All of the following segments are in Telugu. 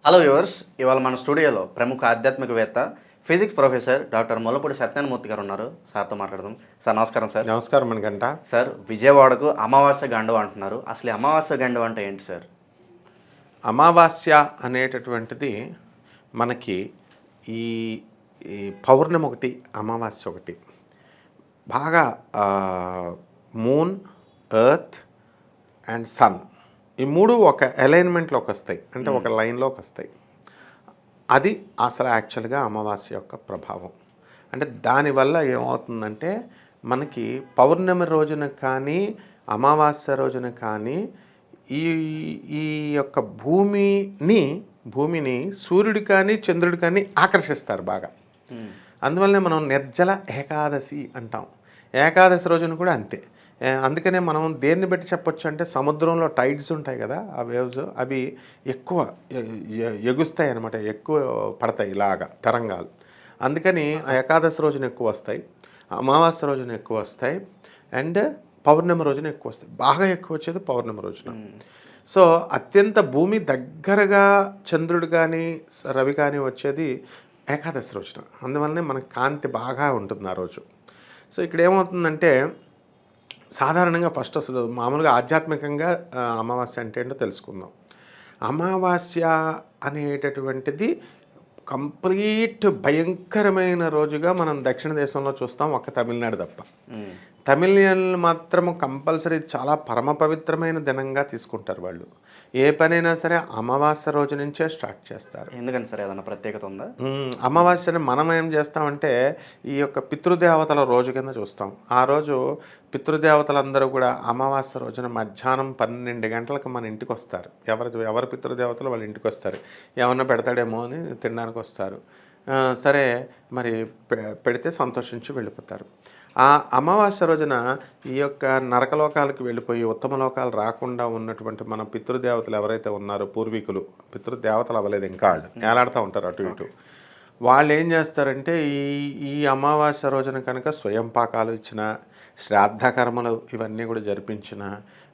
హలో వ్యూవర్స్, ఇవాళ మన స్టూడియోలో ప్రముఖ ఆధ్యాత్మికవేత్త physics professor doctor Mullapudi Satyanarayana Murthy గారు ఉన్నారు. సార్తో మాట్లాడదాం. సార్ నమస్కారం. సార్ నమస్కారం మణికంఠ. సార్, విజయవాడకు అమావాస్య గండం అంటున్నారు. అసలు ఈ అమావాస్య గండం అంటే ఏంటి సార్? అమావాస్య అనేటటువంటిది మనకి ఈ ఈ పౌర్ణమి ఒకటి, అమావాస్య ఒకటి, బాగా మూన్, ఎర్త్ అండ్ సన్ ఈ మూడు ఒక అలైన్మెంట్లోకి వస్తాయి, అంటే ఒక లైన్లోకి వస్తాయి. అది అసలు యాక్చువల్గా అమావాస్య యొక్క ప్రభావం. అంటే దానివల్ల ఏమవుతుందంటే మనకి పౌర్ణమి రోజున కానీ అమావాస్య రోజున కానీ ఈ ఈ యొక్క భూమిని సూర్యుడు కానీ చంద్రుడు కానీ ఆకర్షిస్తారు బాగా. అందువల్లనే మనం నిర్జల ఏకాదశి అంటాం. ఏకాదశి రోజున కూడా అంతే. అందుకనే మనం దేన్ని బట్టి చెప్పొచ్చు అంటే సముద్రంలో టైడ్స్ ఉంటాయి కదా, ఆ వేవ్స్ అవి ఎక్కువ ఎగుస్తాయి అనమాట, ఎక్కువ పడతాయి ఇలాగా తరంగాలు. అందుకని ఏకాదశి రోజున ఎక్కువ వస్తాయి, అమావాస్య రోజున ఎక్కువ వస్తాయి, అండ్ పౌర్ణమి రోజున ఎక్కువ వస్తాయి. బాగా ఎక్కువ వచ్చేది పౌర్ణమి రోజున. సో అత్యంత భూమి దగ్గరగా చంద్రుడు కానీ రవి కానీ వచ్చేది ఏకాదశి రోజున. అందువల్లనే మనకి కాంతి బాగా ఉంటుంది ఆ రోజు. సో ఇక్కడ ఏమవుతుందంటే సాధారణంగా ఫస్ట్ అసలు మామూలుగా ఆధ్యాత్మికంగా అమావాస్య అంటే ఏంటో తెలుసుకుందాం. అమావాస్య అనేటటువంటిది కంప్లీట్ భయంకరమైన రోజుగా మనం దక్షిణ దేశంలో చూస్తాం, ఒక్క తమిళనాడు తప్ప. తమిళనాడులు మాత్రము కంపల్సరీ చాలా పరమ పవిత్రమైన దినంగా తీసుకుంటారు వాళ్ళు. ఏ పనైనా సరే అమావాస్య రోజు నుంచే స్టార్ట్ చేస్తారు. ఎందుకని సార్, ఏదైనా ప్రత్యేకత ఉందా? అమావాస్యని మనం ఏం చేస్తామంటే ఈ యొక్క పితృదేవతల రోజు కింద చూస్తాం. ఆ రోజు పితృదేవతలందరూ కూడా అమావాస్య రోజున మధ్యాహ్నం 12 గంటలకు మన ఇంటికి వస్తారు. ఎవరి పితృదేవతలు వాళ్ళ ఇంటికి వస్తారు. ఏమన్నా పెడతాడేమో అని తినడానికి వస్తారు. సరే, మరి పెడితే సంతోషించి వెళ్ళిపోతారు. ఆ అమావాస్య రోజున ఈ యొక్క నరకలోకాలకు వెళ్ళిపోయి ఉత్తమ లోకాలు రాకుండా ఉన్నటువంటి మన పితృదేవతలు ఎవరైతే ఉన్నారో, పూర్వీకులు, పితృదేవతలు అవ్వలేదు ఇంకా, వాళ్ళు ఏలాడుతూ ఉంటారు అటు ఇటు. వాళ్ళు ఏం చేస్తారంటే ఈ అమావాస్య రోజున కనుక స్వయం పాకాలు ఇచ్చిన, శ్రాద్ధ కర్మలు ఇవన్నీ కూడా జరిపించిన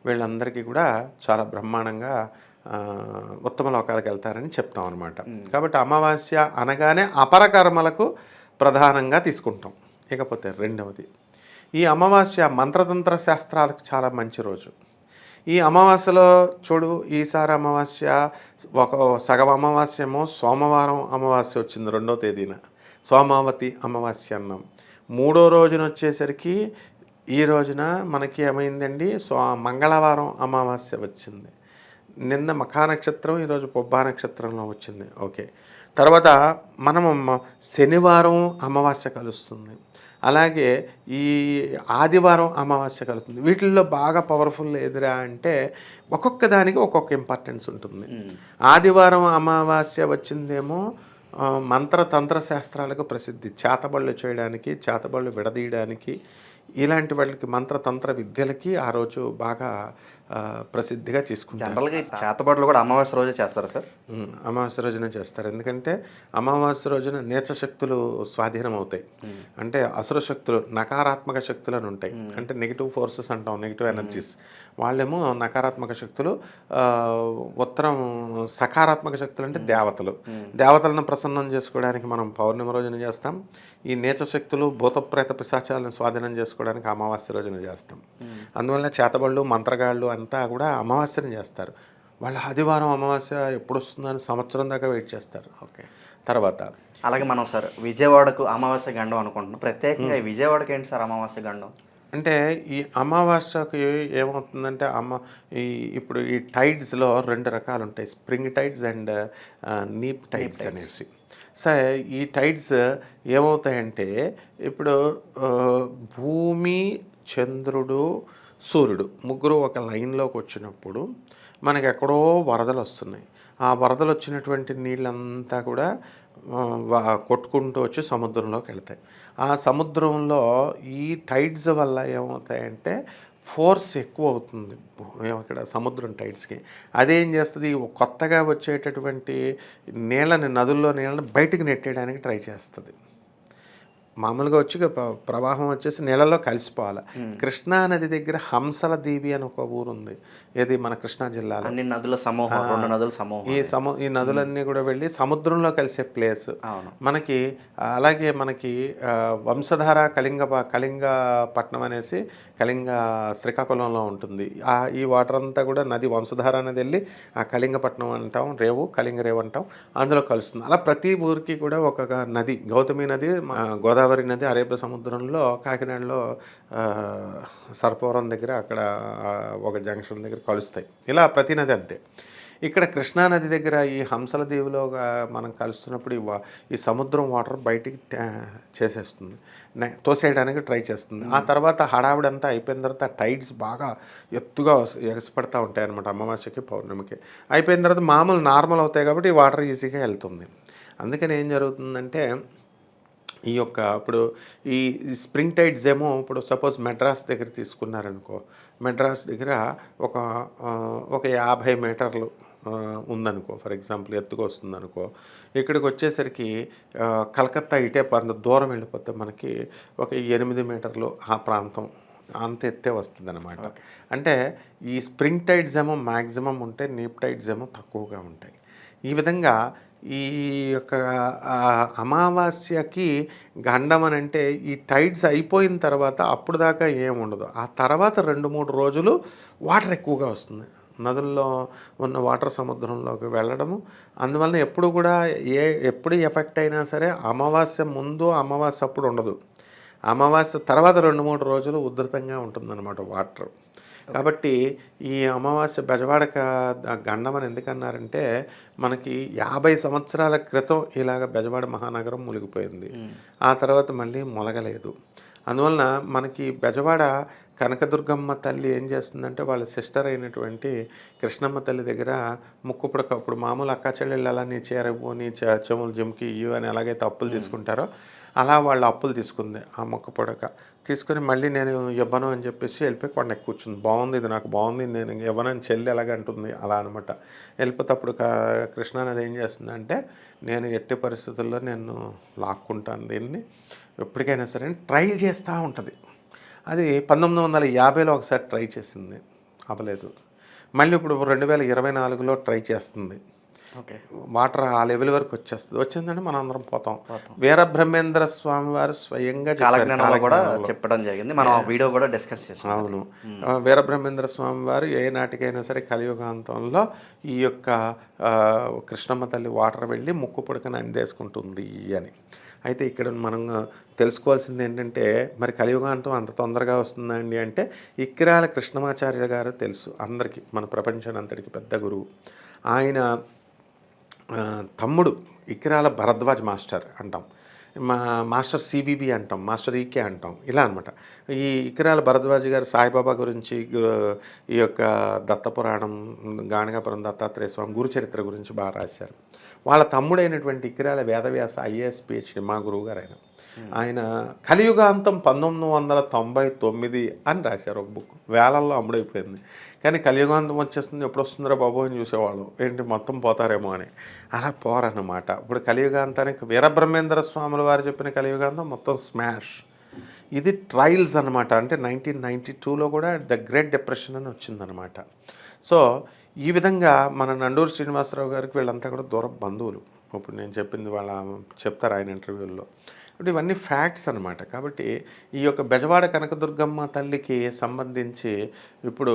వీళ్ళందరికీ కూడా చాలా బ్రహ్మాండంగా ఉత్తమ లోకాలకు వెళ్తారని చెప్తాం అనమాట. కాబట్టి అమావాస్య అనగానే అపరకర్మలకు ప్రధానంగా తీసుకుంటాం. ఇకపోతే రెండవది, ఈ అమావాస్య మంత్రతంత్ర శాస్త్రాలకు చాలా మంచి రోజు. ఈ అమావాస్యలో చూడు, ఈసారి అమావాస్య సగం అమావాస్య ఏమో సోమవారం అమావాస్య వచ్చింది, 2వ తేదీన సోమావతి అమావాస్య అన్నాం. 3వ రోజున వచ్చేసరికి ఈ రోజున మనకి ఏమైందండి, మంగళవారం అమావాస్య వచ్చింది. నిన్న మఖా నక్షత్రం, ఈరోజు పొబ్బా నక్షత్రంలో వచ్చింది. ఓకే, తర్వాత మనము శనివారం అమావాస్య కలుస్తుంది, అలాగే ఈ ఆదివారం అమావాస్య కలుస్తుంది. వీటిల్లో బాగా పవర్ఫుల్ ఎదురా అంటే ఒక్కొక్క దానికి ఒక్కొక్క ఇంపార్టెన్స్ ఉంటుంది. ఆదివారం అమావాస్య వచ్చిందేమో మంత్రతంత్ర శాస్త్రాలకు ప్రసిద్ధి. చేతబళ్ళు చేయడానికి, చేతబళ్ళు విడదీయడానికి, ఇలాంటి వాళ్ళకి మంత్రతంత్ర విద్యలకి ఆ రోజు బాగా ప్రసిద్ధిగా తీసుకుంటారు. జనరల్గా చేతబడులు కూడా అమావాస్య రోజే చేస్తారు సార్? అమావాస్య రోజున చేస్తారు. ఎందుకంటే అమావాస్య రోజున నీచ శక్తులు స్వాధీనం అవుతాయి. అంటే అసుర శక్తులు, నకారాత్మక శక్తులు అని ఉంటాయి. అంటే నెగిటివ్ ఫోర్సెస్ అంటాం, నెగిటివ్ ఎనర్జీస్. వాళ్ళేమో నకారాత్మక శక్తులు, ఉత్తరం సకారాత్మక శక్తులు అంటే దేవతలు. దేవతలను ప్రసన్నం చేసుకోవడానికి మనం పౌర్ణమి రోజున చేస్తాం. ఈ నీచ శక్తులు, భూతప్రేత పిశాచాలను స్వాధీనం చేసుకోవడానికి అమావాస్య రోజున చేస్తాం. అందువల్ల చేతబళ్ళు, మంత్రగాళ్ళు అంతా కూడా అమావాస్యని చేస్తారు. వాళ్ళ ఆదివారం అమావాస్య ఎప్పుడు వస్తుందని సంవత్సరం దాకా వెయిట్ చేస్తారు. ఓకే, తర్వాత అలాగే మనం సార్ విజయవాడకు అమావాస్య గండం అనుకుంటున్నాం. ప్రత్యేకంగా విజయవాడకి ఏంటి సార్ అమావాస్య గండం? అంటే ఈ అమావాస్యకి ఏమవుతుందంటే ఇప్పుడు ఈ టైడ్స్లో 2 రకాలు ఉంటాయి, స్ప్రింగ్ టైడ్స్ అండ్ నీప్ టైడ్స్ అనేసి. సరే, ఈ టైడ్స్ ఏమవుతాయంటే ఇప్పుడు భూమి, చంద్రుడు, సూర్యుడు ముగ్గురు ఒక లైన్లోకి వచ్చినప్పుడు మనకి ఎక్కడో వరదలు వస్తున్నాయి. ఆ వరదలు వచ్చినటువంటి నీళ్ళంతా కూడా కొట్టుకుంటూ వచ్చి సముద్రంలోకి వెళ్తాయి. ఆ సముద్రంలో ఈ టైడ్స్ వల్ల ఏమవుతాయంటే ఫోర్స్ ఎక్కువ అవుతుంది అక్కడ సముద్రం టైడ్స్కి. అదేం చేస్తుంది, కొత్తగా వచ్చేటటువంటి నీళ్ళని, నదుల్లో నీళ్ళని బయటికి నెట్టేయడానికి ట్రై చేస్తుంది. మామూలుగా వచ్చి ప్రవాహం వచ్చేసి నీళ్ళలో కలిసిపోవాలి. కృష్ణా నది దగ్గర హంసల దీవి అని ఒక ఊరు ఉంది, ఏది మన కృష్ణా జిల్లాలో. అన్ని నదుల సమూహం, 2 నదుల సమూహం. ఈ నదులన్నీ కూడా వెళ్ళి సముద్రంలో కలిసే ప్లేస్ మనకి. అలాగే మనకి వంశధార కళింగ పట్నం అనేసి కళింగ శ్రీకాకుళంలో ఉంటుంది. ఈ వాటర్ అంతా కూడా నది వంశధార అనేది వెళ్ళి ఆ కళింగపట్నం అంటాం, కళింగ రేవు అంటాం, అందులో కలుస్తుంది. అలా ప్రతి ఊరికి కూడా ఒక నది, గౌతమి నది, గోదావరి నది అరేబియా సముద్రంలో కాకినాడలో సర్పవరం దగ్గర అక్కడ ఒక జంక్షన్ దగ్గర కలుస్తాయి. ఇలా ప్రతి నది అంతే. ఇక్కడ కృష్ణానది దగ్గర ఈ హంసల దీవిలో మనం కలుస్తున్నప్పుడు ఈ సముద్రం వాటర్ బయటికి చేసేస్తుంది, తోసేయడానికి ట్రై చేస్తుంది. ఆ తర్వాత హడావిడంతా అయిపోయిన తర్వాత టైడ్స్ బాగా ఎత్తుగా ఎగసిపడతా ఉంటాయి అన్నమాట. అమావాస్యకి పౌర్ణమికి అయిపోయిన తర్వాత మామూలు నార్మల్ అవుతాయి కాబట్టి ఈ వాటర్ ఈజీగా వెళ్తుంది. అందుకని ఏం జరుగుతుందంటే ఈ యొక్క ఇప్పుడు ఈ స్ప్రింగ్ టైడ్స్ ఏమో ఇప్పుడు సపోజ్ మెడ్రాస్ దగ్గర తీసుకున్నారనుకో, మెడ్రాస్ దగ్గర ఒక 50 మీటర్లు ఉందనుకో, ఫర్ ఎగ్జాంపుల్ ఎత్తుకు వస్తుందనుకో, ఇక్కడికి వచ్చేసరికి కలకత్తా ఇటే దూరం వెళ్ళిపోతే మనకి ఒక 8 మీటర్లు ఆ ప్రాంతం అంత ఎత్తే వస్తుంది అనమాట. అంటే ఈ స్ప్రింగ్ టైడ్స్ ఏమో మ్యాక్సిమం ఉంటాయి, నీప్ టైడ్స్ ఏమో తక్కువగా ఉంటాయి. ఈ విధంగా ఈ యొక్క అమావాస్యకి గండం అని అంటే ఈ టైడ్స్ అయిపోయిన తర్వాత అప్పుడు దాకా ఏముండదు. ఆ తర్వాత 2-3 రోజులు వాటర్ ఎక్కువగా వస్తుంది, నదుల్లో ఉన్న వాటర్ సముద్రంలోకి వెళ్ళడము. అందువలన ఎప్పుడు కూడా ఎప్పుడు ఎఫెక్ట్ అయినా సరే అమావాస్య ముందు అమావాస్య అప్పుడు ఉండదు, అమావాస్య తర్వాత 2-3 రోజులు ఉధృతంగా ఉంటుందన్నమాట వాటర్. కాబట్టి ఈ అమావాస్య బెజవాడ గండం అని ఎందుకన్నారంటే మనకి 50 సంవత్సరాల క్రితం ఇలాగ బెజవాడ మహానగరం మునిగిపోయింది, ఆ తర్వాత మళ్ళీ మొలగలేదు. అందువలన మనకి బెజవాడ కనకదుర్గమ్మ తల్లి ఏం చేస్తుందంటే వాళ్ళ సిస్టర్ అయినటువంటి కృష్ణమ్మ తల్లి దగ్గర ఇప్పుడు మామూలు అక్క చెల్లెళ్ళు అలా నీ చేరవు, నీ చెవులు జిమ్కి ఇవి అని ఎలాగైతే అప్పులు తీసుకుంటారో అలా వాళ్ళు అప్పులు తీసుకుంది. ఆ మొక్క పొడక తీసుకొని మళ్ళీ నేను ఇవ్వను అని చెప్పేసి వెళ్ళిపోయి కొండ కూర్చుంది. బాగుంది, ఇది నాకు బాగుంది, నేను ఇవ్వనని చెల్లి ఎలాగంటుంది అలా అనమాట. వెళ్ళిపోతే అప్పుడు కృష్ణానది ఏం చేస్తుందంటే నేను ఎట్టి పరిస్థితుల్లో నేను లాక్కుంటాను దీన్ని, ఎప్పటికైనా సరే ట్రై చేస్తూ ఉంటుంది. అది 1950లో ఒకసారి ట్రై చేసింది, అవ్వలేదు. మళ్ళీ ఇప్పుడు 2024లో ట్రై చేస్తుంది. వాటర్ ఆ లెవెల్ వరకు వచ్చిందంటే మనం అందరం పోతాం. వీరబ్రహ్మేంద్ర స్వామి వారు స్వయంగా కూడా చెప్పడం జరిగింది, మనం వీడియో కూడా డిస్కస్ చేసాం. అవును, వీరబ్రహ్మేంద్ర స్వామి వారు ఏ నాటికైనా సరే కలియుగాంతంలో ఈ యొక్క కృష్ణమ్మ తల్లి వాటర్ వెళ్ళి ముక్కు పుడకని అందేసుకుంటుంది అని. అయితే ఇక్కడ మనం తెలుసుకోవాల్సింది ఏంటంటే మరి కలియుగాంతం అంత తొందరగా వస్తుందండి అంటే ఇక్కిరాల కృష్ణమాచార్య గారు తెలుసు అందరికీ, మన ప్రపంచాన్ని అంతటికి పెద్ద గురువు. ఆయన తమ్ముడు ఇక్కిరాల భరద్వాజ్ మాస్టర్ అంటాం, మాస్టర్ సివిబి అంటాం, మాస్టర్ ఈకే అంటాం, ఇలా అనమాట. ఈ ఇక్కిరాల భరద్వాజ్ గారు సాయిబాబా గురించి, ఈ యొక్క దత్తపురాణం, గాణగాపురం దత్తాత్రేయ స్వామి గురుచరిత్ర గురించి బాగా రాశారు. వాళ్ళ తమ్ముడైనటువంటి ఇక్కిరాల వేదవ్యాస ఐఏఎస్ పిహెచ్డి మా గురువు గారు ఆయన కలియుగాంతం 1999 అని రాశారు ఒక బుక్, వేలల్లో అమ్ముడైపోయింది. కానీ కలియుగాంతం వచ్చేస్తుంది, ఎప్పుడు వస్తుందో బాబు అని చూసేవాళ్ళం, ఏంటి మొత్తం పోతారేమో అని. అలా పోరన్నమాట. ఇప్పుడు కలియుగాంతానికి వీరబ్రహ్మేంద్ర స్వాముల వారు చెప్పిన కలియుగాంతం మొత్తం స్మాష్. ఇది ట్రయల్స్ అనమాట. అంటే 1992లో కూడా ద గ్రేట్ డిప్రెషన్ అని వచ్చిందనమాట. సో ఈ విధంగా మన నండూరు శ్రీనివాసరావు గారికి వీళ్ళంతా కూడా దూర బంధువులు. ఇప్పుడు నేను చెప్పింది చెప్తారు ఆయన ఇంటర్వ్యూల్లో. ఇప్పుడు ఇవన్నీ ఫ్యాక్ట్స్ అనమాట. కాబట్టి ఈ యొక్క బెజవాడ కనకదుర్గమ్మ తల్లికి సంబంధించి ఇప్పుడు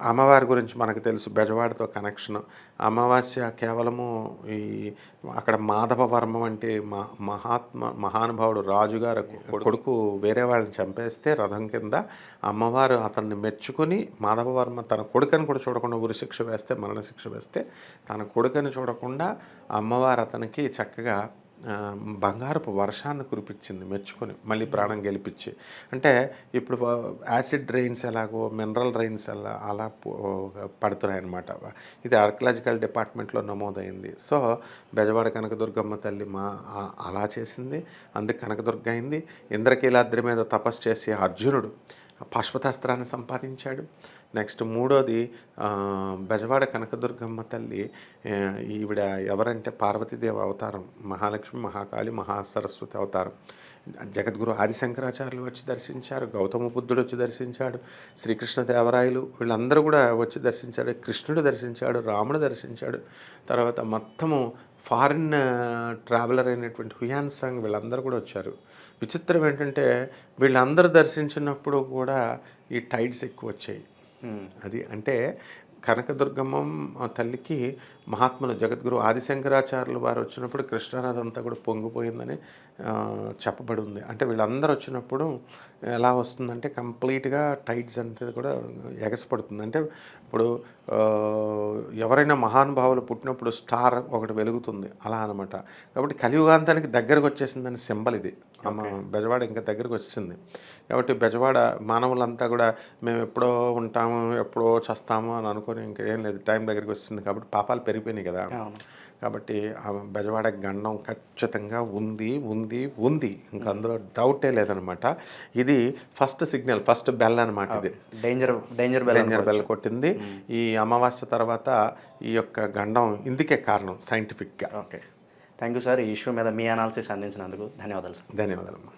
అమ్మవారి గురించి మనకు తెలుసు, బెజవాడతో కనెక్షన్. అమావాస్య కేవలము ఈ అక్కడ మాధవవర్మ వంటి మహానుభావుడు రాజుగారు కొడుకు వేరే వాళ్ళని చంపేస్తే రథం కింద అమ్మవారు అతన్ని మెచ్చుకొని మాధవవర్మ తన కొడుకని కూడా చూడకుండా ఉరిశిక్ష వేస్తే, మరణశిక్ష వేస్తే తన కొడుకని చూడకుండా అమ్మవారు అతనికి చక్కగా బంగారపు వర్షాన్ని కురిపించింది మెచ్చుకొని, మళ్ళీ ప్రాణం గెలిపించి. అంటే ఇప్పుడు యాసిడ్ రైన్స్ ఎలాగో మినరల్ రైన్స్ అలా పడుతున్నాయి అన్నమాట. ఇది ఆర్కియలాజికల్ డిపార్ట్మెంట్లో నమోదైంది. సో బెజవాడ కనకదుర్గమ్మ తల్లి అలా చేసింది, అందుకు కనకదుర్గ అయింది. ఇంద్రకీలాద్రి మీద తపస్సు చేసి పాశుపతాస్త్రాన్ని సంపాదించాడు. నెక్స్ట్ మూడోది బెజవాడ కనకదుర్గమ్మ తల్లి, ఈవిడ ఎవరంటే పార్వతీదేవి అవతారం, మహాలక్ష్మి, మహాకాళి, మహాసరస్వతి అవతారం. జగద్గురు ఆదిశంకరాచార్యులు వచ్చి దర్శించారు, గౌతమ బుద్ధుడు వచ్చి దర్శించాడు, శ్రీకృష్ణదేవరాయలు వీళ్ళందరూ కూడా వచ్చి దర్శించారు, కృష్ణుడు దర్శించాడు, రాముడు దర్శించాడు. తర్వాత మొత్తము ఫారిన్ ట్రావెలర్ అయినటువంటి హుయాన్ సాంగ్ వీళ్ళందరూ కూడా వచ్చారు. విచిత్రం ఏంటంటే వీళ్ళందరూ దర్శించినప్పుడు కూడా ఈ టైడ్స్ ఎక్కువ వచ్చాయి. అది అంటే కనకదుర్గమ్మ తల్లికి మహాత్ములు జగద్గురు ఆదిశంకరాచార్యులు వారు వచ్చినప్పుడు కృష్ణానది అంతా కూడా పొంగిపోయిందని చెప్పబడి ఉంది. అంటే వీళ్ళందరూ వచ్చినప్పుడు ఎలా వస్తుందంటే కంప్లీట్గా టైడ్స్ అంతా కూడా ఎగసపడుతుంది. అంటే ఇప్పుడు ఎవరైనా మహానుభావులు పుట్టినప్పుడు స్టార్ ఒకటి వెలుగుతుంది అలా అనమాట. కాబట్టి కలియుగాంతానికి దగ్గరకు వచ్చేసిందని సింబల్ ఇది. బెజవాడ ఇంకా దగ్గరకు వచ్చింది. కాబట్టి బెజవాడ మానవులంతా కూడా మేము ఎప్పుడో ఉంటాము, ఎప్పుడో చేస్తాము అని అనుకుని ఇంకా ఏం లేదు, టైం దగ్గరికి వస్తుంది. కాబట్టి పాపాలు పెరిగిపోయినాయి కదా. కాబట్టి ఆ బెజవాడ గండం ఖచ్చితంగా ఉంది ఉంది ఉంది, ఇంకా అందులో డౌటే లేదనమాట. ఇది ఫస్ట్ సిగ్నల్, ఫస్ట్ బెల్ అనమాట. ఇది డేంజర్ బెల్ కొట్టింది. ఈ అమావాస్య తర్వాత ఈ యొక్క గండం ఇందుకే కారణం సైంటిఫిక్గా. Okay, thank you sir. ఈ ఇష్యూ మీద మీ అనాలిసిస్ అందించినందుకు ధన్యవాదాలు సార్. ధన్యవాదాలమ్మా.